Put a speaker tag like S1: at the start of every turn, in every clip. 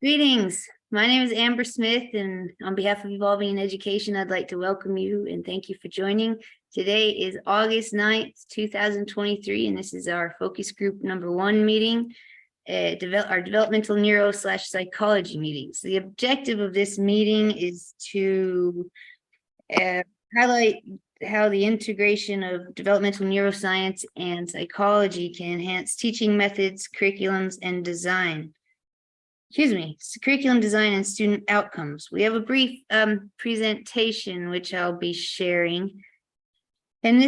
S1: Greetings. My name is Amber Smith, and on behalf of Evolving in Education, I'd like to welcome you and thank you for joining. Today is August 9th, 2023, and this is our focus group number 1 meeting, our developmental neuro/psychology meetings. The objective of this meeting is to highlight how the integration of developmental neuroscience and psychology can enhance teaching methods, curriculums, and curriculum design and student outcomes. We have a brief presentation, which I'll be sharing. And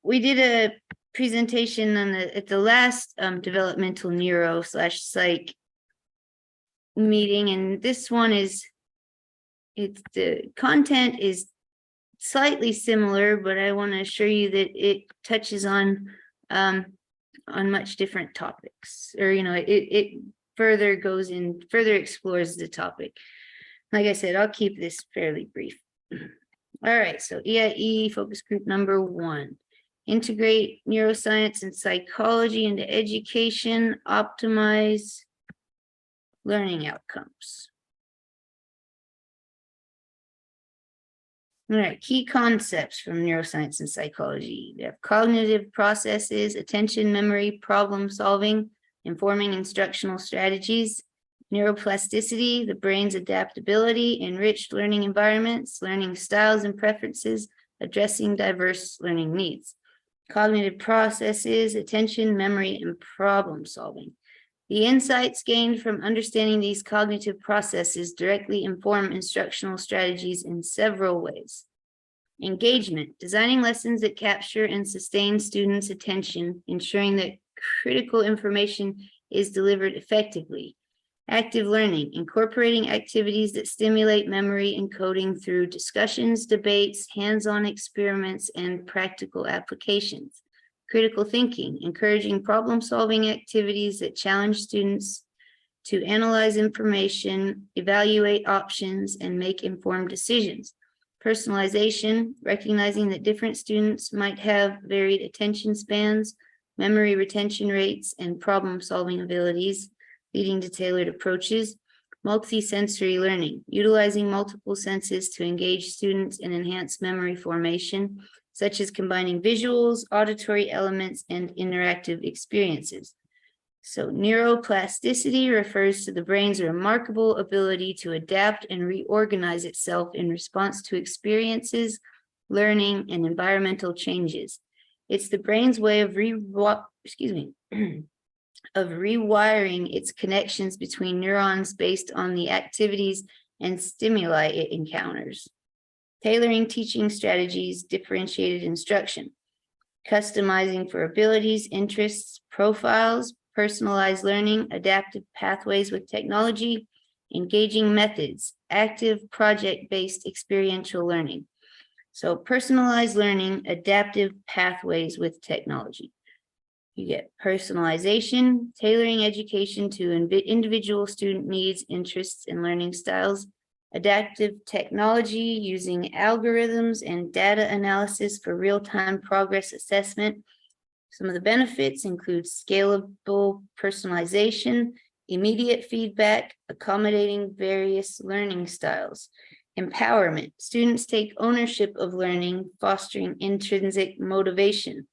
S1: we did a presentation at the last developmental neuro/psych meeting. And this one the content is slightly similar, but I want to assure you that it touches on much different topics, or, it further explores the topic. Like I said, I'll keep this fairly brief. All right, so EIE focus group number 1, integrate neuroscience and psychology into education, optimize learning outcomes. All right, key concepts from neuroscience and psychology. We have cognitive processes, attention, memory, problem solving, informing instructional strategies, neuroplasticity, the brain's adaptability, enriched learning environments, learning styles and preferences, addressing diverse learning needs. Cognitive processes, attention, memory, and problem solving. The insights gained from understanding these cognitive processes directly inform instructional strategies in several ways. Engagement, designing lessons that capture and sustain students' attention, ensuring that critical information is delivered effectively. Active learning, incorporating activities that stimulate memory and coding through discussions, debates, hands-on experiments, and practical applications. Critical thinking, encouraging problem-solving activities that challenge students to analyze information, evaluate options, and make informed decisions. Personalization, recognizing that different students might have varied attention spans, memory retention rates, and problem-solving abilities, leading to tailored approaches. Multisensory learning, utilizing multiple senses to engage students and enhance memory formation, such as combining visuals, auditory elements, and interactive experiences. So neuroplasticity refers to the brain's remarkable ability to adapt and reorganize itself in response to experiences, learning, and environmental changes. It's the brain's way of rewiring its connections between neurons based on the activities and stimuli it encounters. Tailoring teaching strategies, differentiated instruction, customizing for abilities, interests, profiles, personalized learning, adaptive pathways with technology, engaging methods, active project-based experiential learning. So personalized learning, adaptive pathways with technology. You get personalization, tailoring education to individual student needs, interests, and learning styles. Adaptive technology, using algorithms and data analysis for real-time progress assessment. Some of the benefits include scalable personalization, immediate feedback, accommodating various learning styles. Empowerment, students take ownership of learning, fostering intrinsic motivation.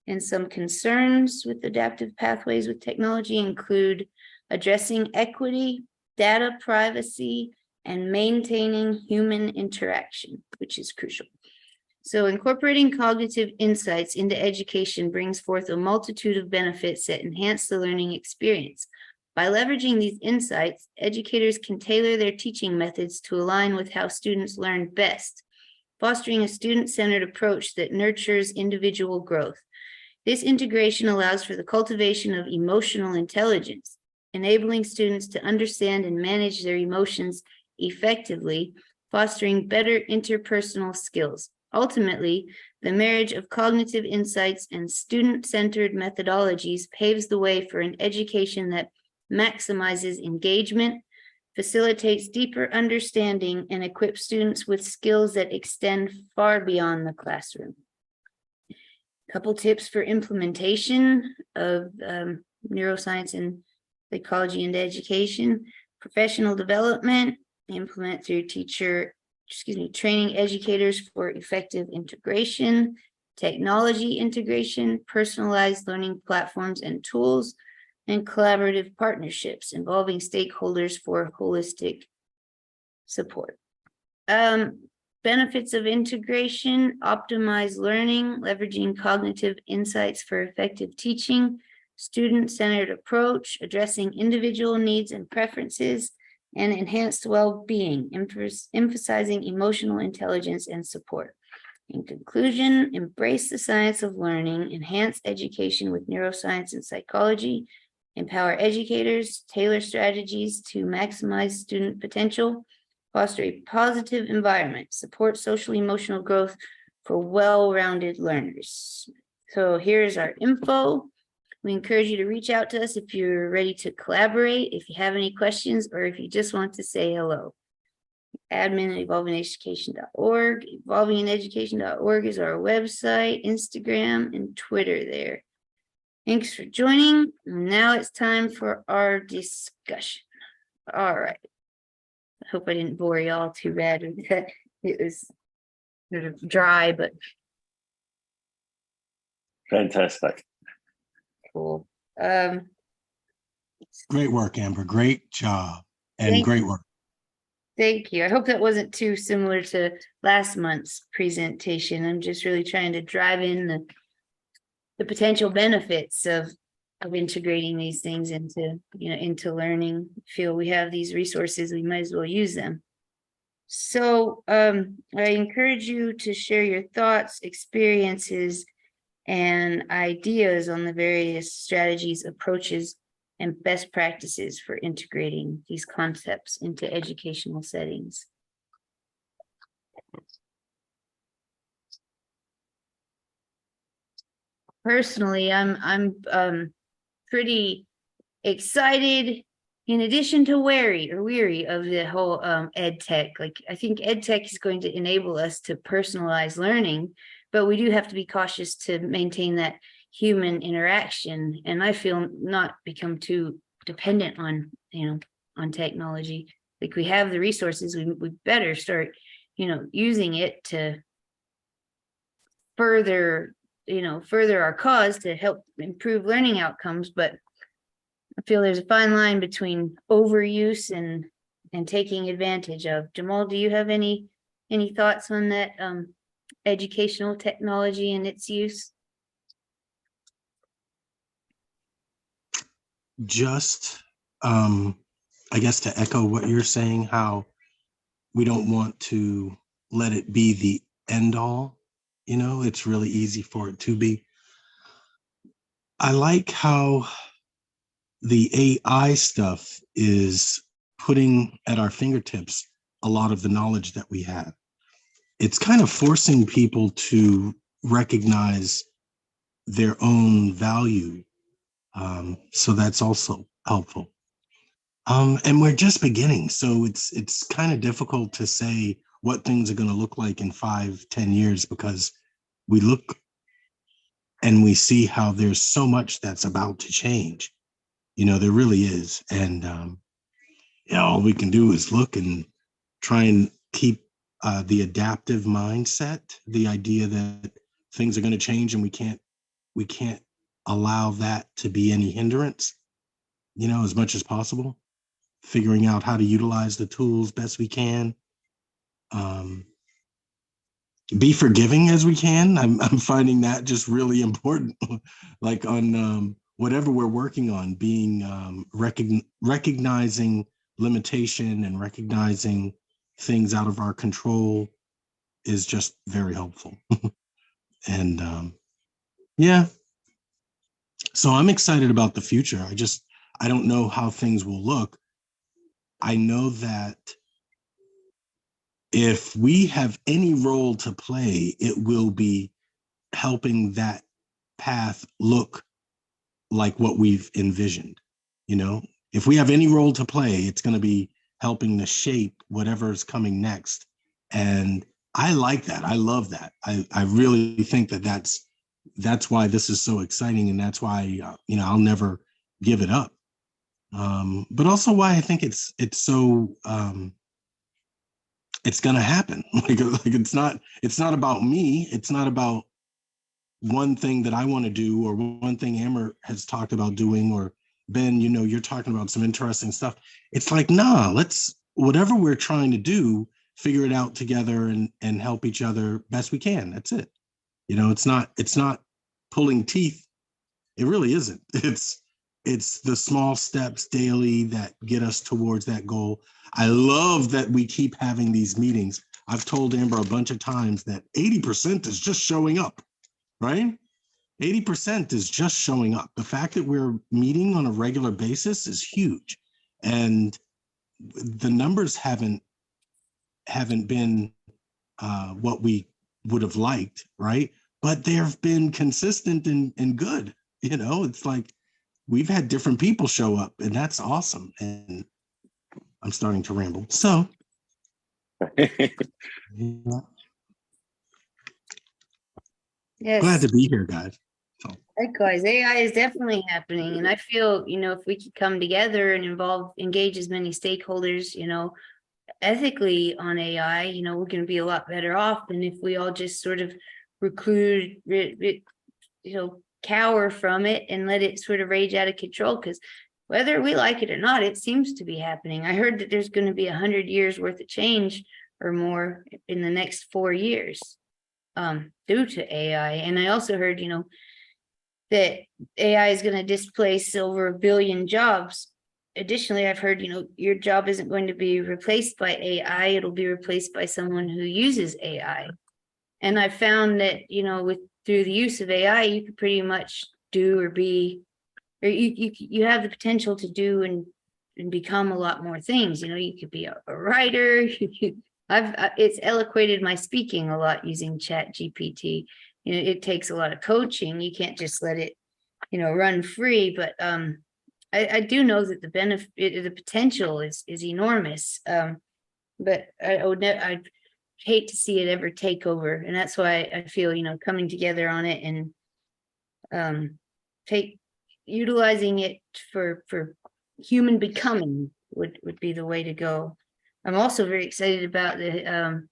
S1: And some concerns with adaptive pathways with technology include addressing equity, data privacy, and maintaining human interaction, which is crucial. So incorporating cognitive insights into education brings forth a multitude of benefits that enhance the learning experience. By leveraging these insights, educators can tailor their teaching methods to align with how students learn best, fostering a student-centered approach that nurtures individual growth. This integration allows for the cultivation of emotional intelligence, enabling students to understand and manage their emotions effectively, fostering better interpersonal skills. Ultimately, the marriage of cognitive insights and student-centered methodologies paves the way for an education that maximizes engagement, facilitates deeper understanding, and equips students with skills that extend far beyond the classroom. Couple tips for implementation of neuroscience and psychology into education. Professional development, implement through training educators for effective integration, technology integration, personalized learning platforms and tools, and collaborative partnerships involving stakeholders for holistic support. Benefits of integration: optimize learning, leveraging cognitive insights for effective teaching, student-centered approach, addressing individual needs and preferences, and enhanced well-being, emphasizing emotional intelligence and support. In conclusion, embrace the science of learning, enhance education with neuroscience and psychology, empower educators, tailor strategies to maximize student potential, foster a positive environment, support social emotional growth for well-rounded learners. So here's our info. We encourage you to reach out to us if you're ready to collaborate, if you have any questions, or if you just want to say hello. Admin at evolvingeducation.org. Evolvingeducation.org is our website, Instagram, and Twitter there. Thanks for joining. Now it's time for our discussion. All right. I hope I didn't bore y'all too bad with that. It was sort of dry, but
S2: fantastic.
S1: Cool.
S3: Great work, Amber. Great job. And great work.
S1: Thank you. I hope that wasn't too similar to last month's presentation. I'm just really trying to drive in the potential benefits of integrating these things into learning. Feel we have these resources, we might as well use them. So I encourage you to share your thoughts, experiences, and ideas on the various strategies, approaches, and best practices for integrating these concepts into educational settings. Personally, I'm pretty excited, in addition to weary of the whole ed tech. Like, I think ed tech is going to enable us to personalize learning, but we do have to be cautious to maintain that human interaction. And I feel not become too dependent on, on technology. Like, we have the resources, we better start, using it to further our cause to help improve learning outcomes. But I feel there's a fine line between overuse and taking advantage of. Jamal, do you have any thoughts on that educational technology and its use?
S3: Just, I guess, to echo what you're saying, how we don't want to let it be the end all. It's really easy for it to be. I like how the AI stuff is putting at our fingertips a lot of the knowledge that we have. It's kind of forcing people to recognize their own value. So that's also helpful. And we're just beginning. So it's kind of difficult to say what things are going to look like in 5-10 years, because we look and we see how there's so much that's about to change. There really is. And all we can do is look and try and keep the adaptive mindset, the idea that things are going to change and we can't allow that to be any hindrance, as much as possible. Figuring out how to utilize the tools best we can. Be forgiving as we can. I'm finding that just really important. Like on whatever we're working on, being recognizing limitation and recognizing things out of our control is just very helpful. And yeah, so I'm excited about the future. I don't know how things will look. I know that if we have any role to play, it will be helping that path look like what we've envisioned. If we have any role to play, it's going to be helping to shape whatever's coming next. And I like that. I love that. I really think that that's why this is so exciting. And that's why, I'll never give it up. But also why I think it's so it's gonna happen. Like it's not about me. It's not about one thing that I want to do or one thing Amber has talked about doing, or Ben, you know, you're talking about some interesting stuff. It's like, nah, let's whatever we're trying to do, figure it out together and help each other best we can. That's it. You know, it's not pulling teeth. It really isn't. It's the small steps daily that get us towards that goal. I love that we keep having these meetings. I've told Amber a bunch of times that 80% is just showing up, right? 80% is just showing up. The fact that we're meeting on a regular basis is huge. And the numbers haven't been what we would have liked, right? But they've been consistent and good. You know, it's like we've had different people show up, and that's awesome. And I'm starting to ramble. So, yeah,
S1: Yes.
S3: glad to be here, guys. So,
S1: Likewise, AI is definitely happening, and I feel, if we could come together and engage as many stakeholders, ethically on AI, we're going to be a lot better off than if we all just sort of cower from it and let it sort of rage out of control. Because whether we like it or not, it seems to be happening. I heard that there's going to be 100 years worth of change or more in the next 4 years due to AI. And I also heard, that AI is going to displace over 1 billion jobs. Additionally, I've heard, your job isn't going to be replaced by AI. It'll be replaced by someone who uses AI. And I found that, through the use of AI, you could pretty much do or be, or you have the potential to do and become a lot more things. You could be a writer. It's eloquated my speaking a lot using Chat GPT. It takes a lot of coaching. You can't just let it, run free. But I do know that the potential is enormous. But I'd hate to see it ever take over, and that's why I feel coming together on it and utilizing it for human becoming would be the way to go. I'm also very excited about the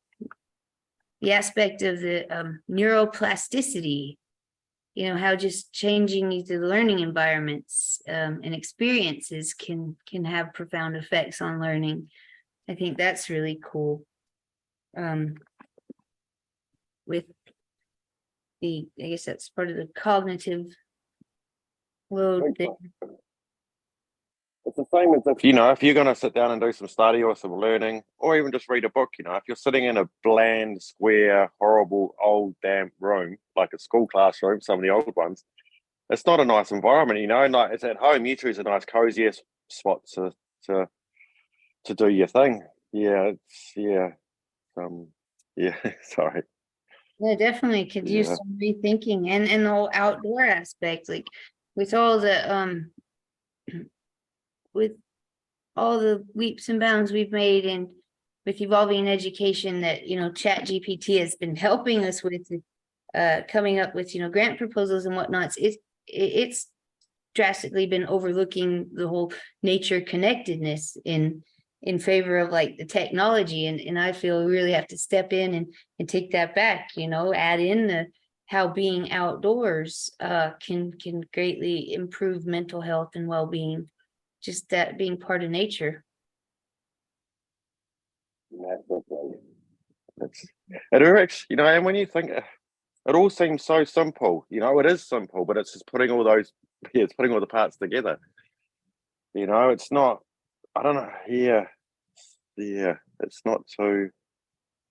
S1: aspect of the neuroplasticity, how just changing the learning environments and experiences can have profound effects on learning. I think that's really cool. With I guess that's part of the cognitive load there.
S2: It's the same as if you're going to sit down and do some study or some learning, or even just read a book, if you're sitting in a bland, square, horrible, old, damp room, like a school classroom, some of the old ones, it's not a nice environment, like it's at home, you choose a nice, cozy spot to do your thing. Yeah, sorry.
S1: Yeah, definitely could use some rethinking and the whole outdoor aspect, like with all the with all the leaps and bounds we've made and with evolving education that Chat GPT has been helping us with coming up with grant proposals and whatnot. It's drastically been overlooking the whole nature connectedness in favor of like the technology, and I feel we really have to step in and take that back, add in how being outdoors can greatly improve mental health and well-being, just that being part of nature.
S2: It works, and when you think it all seems so simple, it is simple, but it's just putting all the parts together. It's not, I don't know, it's not so,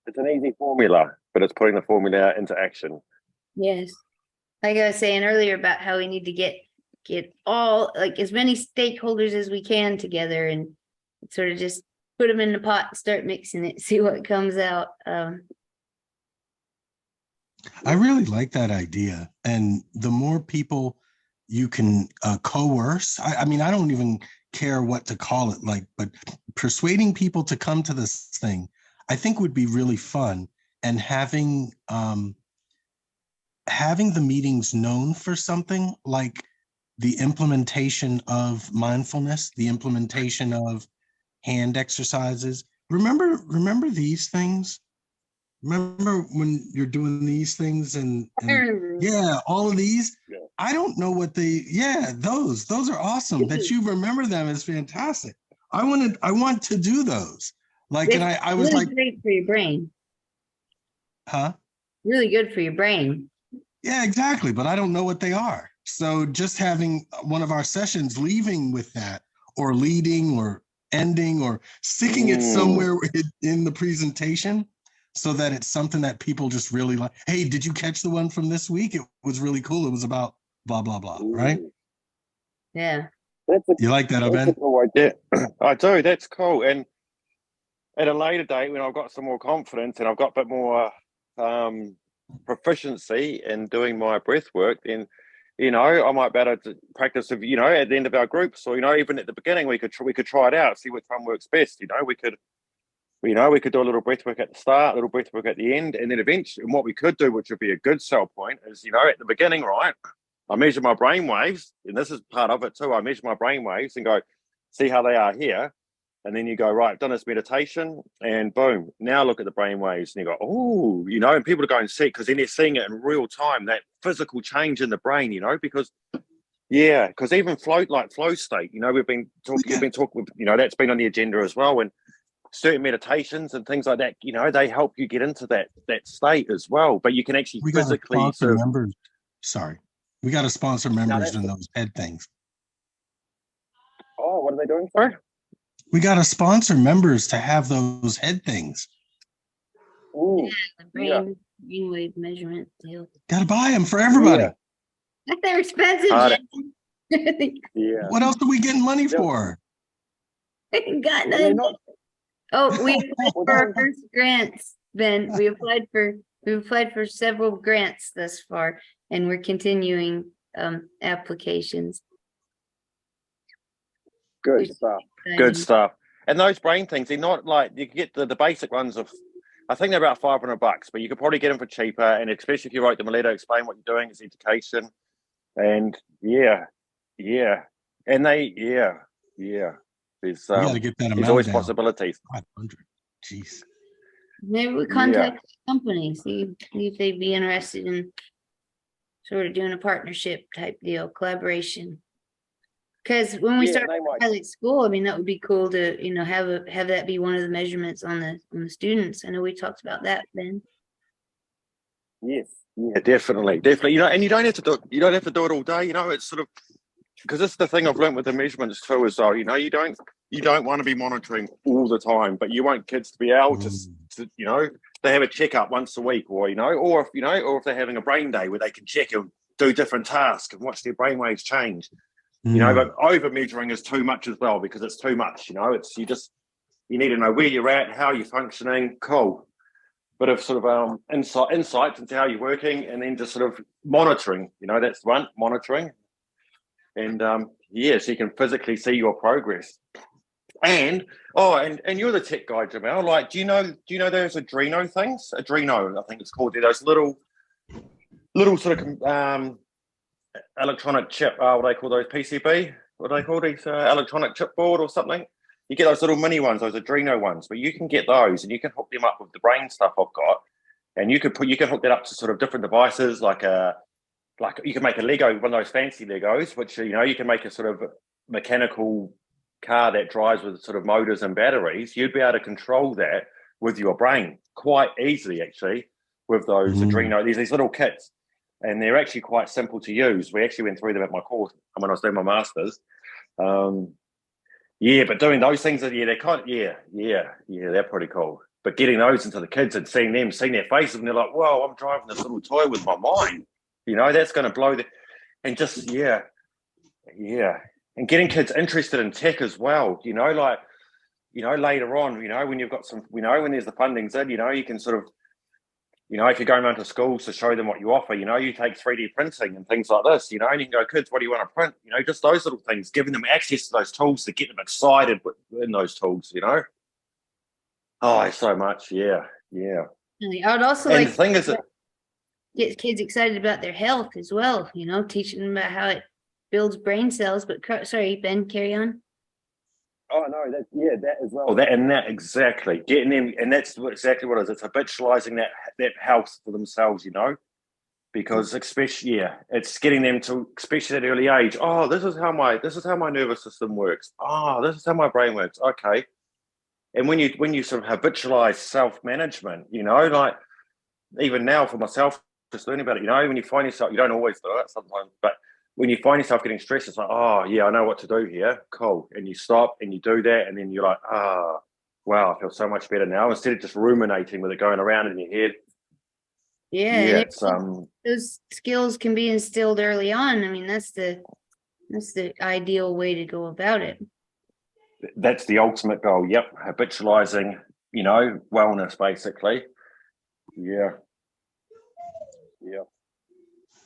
S2: it's an easy formula, but it's putting the formula into action.
S1: Yes. Like I was saying earlier about how we need to get all, like as many stakeholders as we can together and sort of just put them in the pot and start mixing it, see what comes out.
S3: I really like that idea. And the more people you can coerce, I mean, I don't even care what to call it, but persuading people to come to this thing, I think would be really fun. And having the meetings known for something like the implementation of mindfulness, the implementation of hand exercises. Remember these things? Remember when you're doing these things and yeah, all of these?
S2: Yeah.
S3: I don't know what those are awesome. That you remember them is fantastic. I want to do those. Like, and I was
S1: really
S3: like,
S1: great for your brain.
S3: huh?
S1: Really good for your brain.
S3: Yeah, exactly. But I don't know what they are. So just having one of our sessions leaving with that, or leading or ending or sticking it somewhere in the presentation, so that it's something that people just really like. Hey, did you catch the one from this week? It was really cool. It was about blah, blah, blah, right?
S1: Yeah.
S3: You like that, Ben?
S2: Cool idea. I do. That's cool. And at a later date, when I've got some more confidence and I've got a bit more proficiency in doing my breath work, then I might be able to practice at the end of our groups, or even at the beginning, we could try it out, see which one works best. We could do a little breath work at the start, a little breath work at the end, and then eventually, and what we could do, which would be a good sell point, is at the beginning, right? I measure my brain waves, and this is part of it too. I measure my brain waves and go, see how they are here. And then you go, right, done this meditation, and boom, now look at the brain waves. And you go, oh, and people are going to see, because then they're seeing it in real time, that physical change in the brain, because even flow state, we've been talking, that's been on the agenda as well. And certain meditations and things like that, they help you get into that state as well. But you can actually physically
S3: members. Sorry. We got to sponsor members in those head things.
S2: Oh, what are they doing? Sorry?
S3: We got to sponsor members to have those head things.
S2: Ooh,
S1: the brainwave measurement deal.
S3: Got to buy them for everybody.
S1: Yeah. They're expensive.
S2: Yeah.
S3: What else are we getting money for?
S1: Got nothing. Oh, we applied for our first grants, Ben. We applied for several grants thus far, and we're continuing applications.
S2: Good stuff. Good stuff. And those brain things, they're not like, you get the basic ones of, I think they're about $500, but you could probably get them for cheaper. And especially if you write them a letter, explain what you're doing, it's education. And and there's always possibilities.
S3: 500. Jeez.
S1: Maybe we contact companies, see if they'd be interested in sort of doing a partnership type deal, collaboration. Because when we start pilot school, I mean, that would be cool to have that be one of the measurements on the students. I know we talked about that, Ben.
S2: Yes, yeah, definitely. And you don't have to do it all day. It's sort of, because this is the thing I've learned with the measurements too as well. You don't want to be monitoring all the time, but you want kids to be able to they have a checkup once a week, or if they're having a brain day where they can check and do different tasks and watch their brainwaves change. But over measuring is too much as well, because it's too much. It's you need to know where you're at, how you're functioning. Cool. Bit of sort of insights into how you're working, and then just sort of monitoring. That's one, monitoring. And so you can physically see your progress. And you're the tech guy, Jamal. Like, do you know those Adreno things? Adreno, I think it's called. They're those little sort of electronic chip. What do they call those? PCB? What do they call these? Electronic chipboard or something? You get those little mini ones, those Adreno ones, but you can get those and you can hook them up with the brain stuff I've got, and you can hook that up to sort of different devices, like you can make a Lego, one of those fancy Legos, which you can make a sort of mechanical car that drives with sort of motors and batteries. You'd be able to control that with your brain quite easily, actually, with those Adreno. These little kits. And they're actually quite simple to use. We actually went through them at my course when I was doing my master's. But doing those things, they're kind of, they're pretty cool. But getting those into the kids and seeing their faces, and they're like, whoa, I'm driving this little toy with my mind. That's going to blow and just, And getting kids interested in tech as well, later on, when you've got some, when there's the funding's in, you can sort of, if you're going around to schools to show them what you offer, you take 3D printing and things like this, and you can go, kids, what do you want to print? Just those little things, giving them access to those tools to get them excited in those tools, Oh, so much. Yeah.
S1: I would also
S2: the thing is
S1: get kids excited about their health as well, teaching them about builds brain cells, but sorry, Ben, carry on.
S2: Oh no, that as well. Oh, that exactly getting them, and that's exactly what it is. It's habitualizing that health for themselves, because especially it's getting them to, especially at an early age. Oh, this is how my nervous system works. Oh, this is how my brain works. Okay, and when you sort of habitualize self-management, like even now for myself, just learning about it. When you find yourself, you don't always do it sometimes, but when you find yourself getting stressed, it's like, oh yeah, I know what to do here. Cool. And you stop and you do that, and then you're like, wow, I feel so much better now. Instead of just ruminating with it going around in your head.
S1: Yeah,
S2: Yeah,
S1: and
S2: it's
S1: those skills can be instilled early on. I mean, that's the ideal way to go about it.
S2: That's the ultimate goal. Yep, habitualizing, wellness basically. Yeah.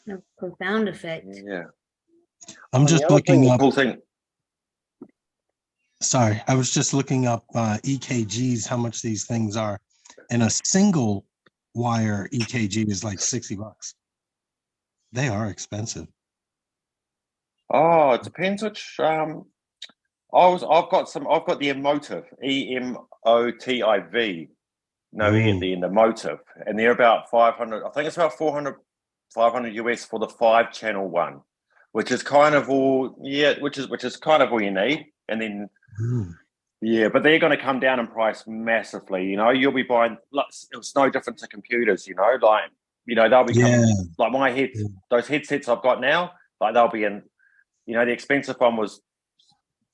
S1: A profound effect.
S2: Yeah.
S3: I'm just looking up.
S2: Cool thing.
S3: Sorry, I was just looking up EKGs, how much these things are, and a single wire EKG is like $60. They are expensive.
S2: Oh, it depends which. I've got the emotive, EMOTIV. No E at the end, emotive, and they're about 500. I think it's about 400, 500 US for the 5-channel one, which is kind of all. Yeah, which is kind of all you need, and then. Yeah, but they're going to come down in price massively. You'll be buying. It's no different to computers. They'll become like my those headsets I've got now. Like they'll be in. The expensive one was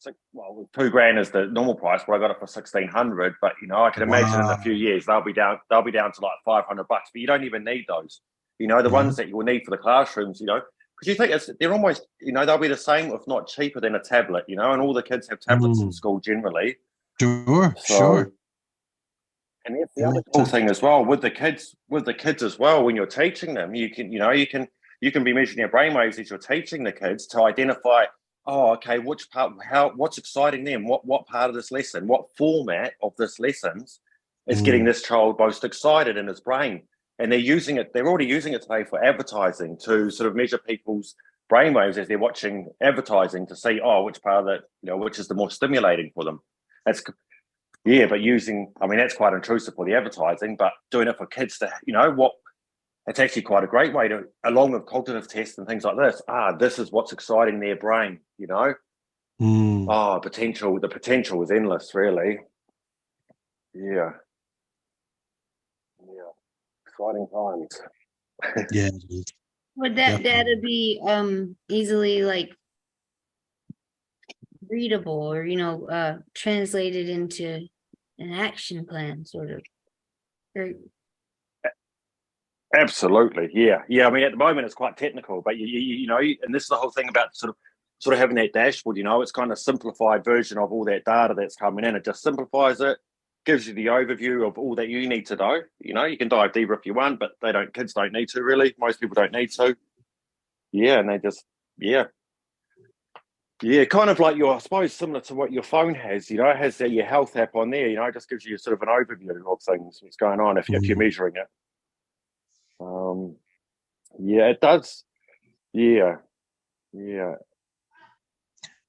S2: $2,000 is the normal price, but I got it for 1,600. But I can imagine in a few years they'll be down to like $500. But you don't even need those. The ones that you will need for the classrooms. Because you think they're almost, they'll be the same, if not cheaper than a tablet. And all the kids have tablets in school generally.
S3: Sure.
S2: And that's the other cool thing as well with the kids as well. When you're teaching them, you can be measuring their brainwaves as you're teaching the kids to identify. Oh, okay. Which part? What's exciting them? What part of this lesson? What format of this lessons is getting this child most excited in his brain? And they're using it. They're already using it today for advertising to sort of measure people's brainwaves as they're watching advertising to see which part of that which is the more stimulating for them. But that's quite intrusive for the advertising. But doing it for kids to it's actually quite a great way to, along with cognitive tests and things like this. This is what's exciting their brain, The potential is endless, really. Yeah. Exciting times.
S3: Yeah.
S1: Would that data be easily like readable or translated into an action plan, sort of?
S2: Absolutely, yeah. I mean, at the moment it's quite technical, but and this is the whole thing about sort of having that dashboard. It's kind of simplified version of all that data that's coming in. It just simplifies it, gives you the overview of all that you need to know. You can dive deeper if you want, but kids don't need to really. Most people don't need to. Yeah, and they just kind of like I suppose similar to what your phone has. It has your health app on there. It just gives you sort of an overview of things, what's going on if you're measuring it. It does. Yeah.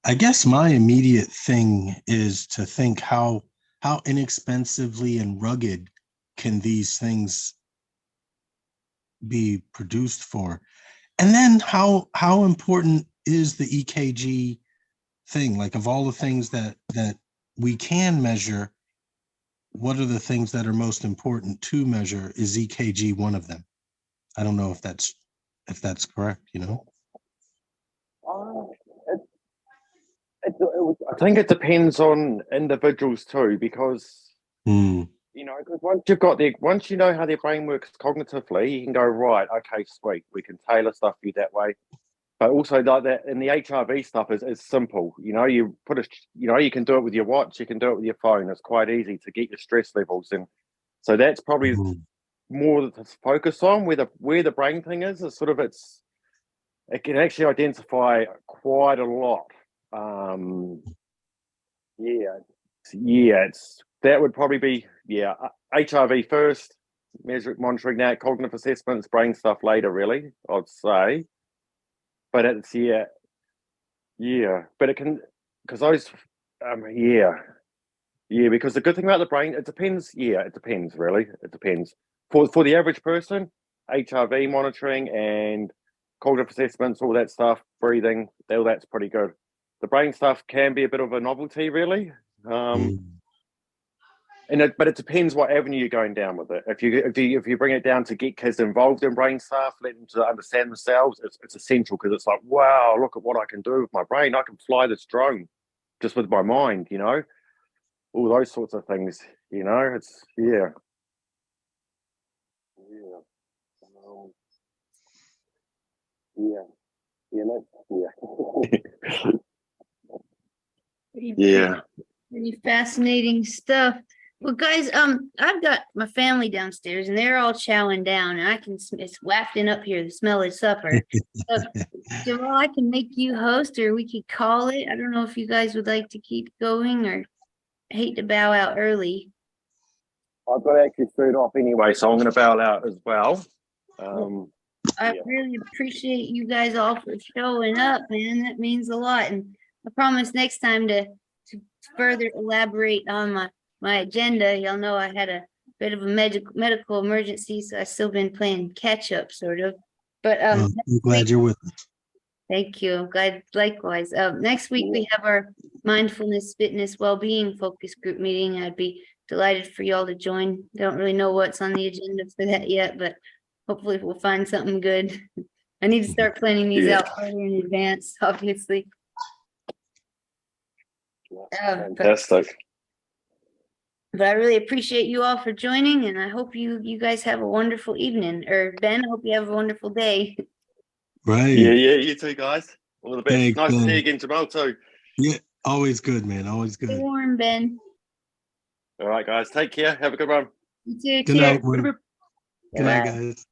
S3: I guess my immediate thing is to think how inexpensively and rugged can these things be produced for, and then how important is the EKG thing? Like, of all the things that we can measure, what are the things that are most important to measure? Is EKG one of them? I don't know if that's correct.
S2: I think it depends on individuals too, because because once you know how their brain works cognitively, you can go, right, okay, sweet, we can tailor stuff for you that way. But also like that, and the HRV stuff is simple. You put you can do it with your watch, you can do it with your phone. It's quite easy to get your stress levels, and so that's probably more to focus on. Where the brain thing is sort of it can actually identify quite a lot. That would probably be HRV first, monitoring that, cognitive assessments, brain stuff later, really, I'd say. But it's Yeah, but it can, because those, yeah, because the good thing about the brain, it depends. Yeah, it depends, really. It depends. For the average person, HRV monitoring and cognitive assessments, all that stuff, breathing, all that's pretty good. The brain stuff can be a bit of a novelty, really.
S3: Mm.
S2: But it depends what avenue you're going down with it. If you bring it down to get kids involved in brain stuff, let them to understand themselves, it's essential, because it's like, wow, look at what I can do with my brain. I can fly this drone just with my mind, all those sorts of things. It's yeah. Yeah, yeah. Yeah.
S1: Pretty fascinating stuff. Well, guys, I've got my family downstairs and they're all chowing down, and I can it's wafting up here, the smell of supper. So, Jamal, I can make you host, or we could call it. I don't know if you guys would like to keep going, or hate to bow out early.
S2: I've got actually food off anyway, so I'm going to bow out as well.
S1: I really appreciate you guys all for showing up, man. That means a lot. And I promise next time to further elaborate on my agenda. Y'all know I had a bit of a medical emergency, so I've still been playing catch up, sort of. But
S3: I'm glad you're with us.
S1: thank you. I'm glad likewise. Next week we have our mindfulness, fitness, well-being focus group meeting. I'd be delighted for y'all to join. Don't really know what's on the agenda for that yet, but hopefully we'll find something good. I need to start planning these out further in advance, obviously.
S2: Fantastic.
S1: But I really appreciate you all for joining, and I hope you guys have a wonderful evening. Or Ben, I hope you have a wonderful day.
S3: Right.
S2: Yeah, you too, guys. All the best.
S3: Thanks,
S2: nice to
S3: Ben.
S2: see you again, Jamal, too.
S3: Yeah, always good, man. Always
S1: Stay
S3: good.
S1: warm, Ben.
S2: All right, guys. Take care. Have a good one.
S1: You too.
S3: Good night, Will. Good night,
S1: Bye.
S3: guys.